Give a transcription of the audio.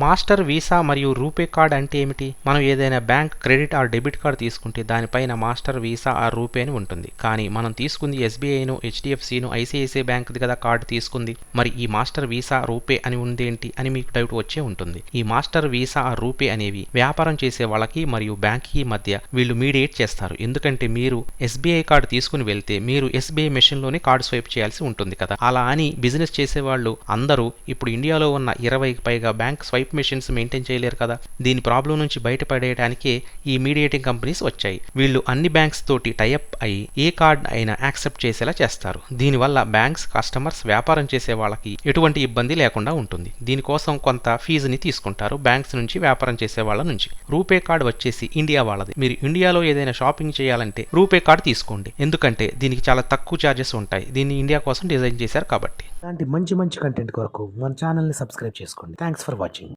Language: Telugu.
మాస్టర్ వీసా మరియు రూపే కార్డ్ అంటే ఏమిటి? మనం ఏదైనా bank credit are debit card తీసుకుంటే దానిపైన మాస్టర్ వీసా ఆర్ రూపే అని ఉంటుంది. కానీ మనం తీసుకుంది ఎస్బీఐను, హెచ్డిఎఫ్సిను, ఐసిఐసిఐ బ్యాంక్ది కదా కార్డు తీసుకుంది. మరి ఈ మాస్టర్ వీసా రూపే అని ఉందేంటి అని మీకు డౌట్ వచ్చే ఉంటుంది. ఈ మాస్టర్ వీసా ఆర్ రూపే అనేవి వ్యాపారం చేసే వాళ్ళకి మరియు బ్యాంక్కి మధ్య వీళ్ళు మీడియేట్ చేస్తారు. ఎందుకంటే మీరు ఎస్బీఐ కార్డు తీసుకుని వెళ్తే మీరు ఎస్బీఐ మెషిన్లోనే కార్డు స్వైప్ చేయాల్సి ఉంటుంది కదా. అలా అని బిజినెస్ చేసేవాళ్ళు అందరూ ఇప్పుడు ఇండియాలో ఉన్న 20కి పైగా బ్యాంక్ స్వైప్ మెషిన్స్ మెయింటైన్ చేయలేరు కదా. దీని ప్రాబ్లం నుంచి బయటపడేయడానికే ఈ మీడియేటింగ్ కంపెనీస్ వచ్చాయి. వీళ్ళు అన్ని బ్యాంక్స్ తోటి టైఅప్ అయ్యి ఏ కార్డ్ అయినా యాక్సెప్ట్ చేసేలా చేస్తారు. దీనివల్ల బ్యాంక్స్ కస్టమర్స్ వ్యాపారం చేసే వాళ్ళకి ఎటువంటి ఇబ్బంది లేకుండా ఉంటుంది. దీనికోసం కొంత ఫీజుని తీసుకుంటారు బ్యాంక్స్ నుంచి, వ్యాపారం చేసే వాళ్ళ నుంచి. రూపే కార్డ్ వచ్చేసి ఇండియా వాళ్ళది. మీరు ఇండియాలో ఏదైనా షాపింగ్ చేయాలంటే రూపే కార్డ్ తీసుకోండి. ఎందుకంటే దీనికి చాలా తక్కువ ఛార్జెస్ ఉంటాయి. దీన్ని ఇండియా కోసం డిజైన్ చేశారు కాబట్టి. ఇలాంటి మంచి కంటెంట్ కొరకు మన ఛానల్ని సబ్స్క్రైబ్ చేసుకోండి. Thanks for watching.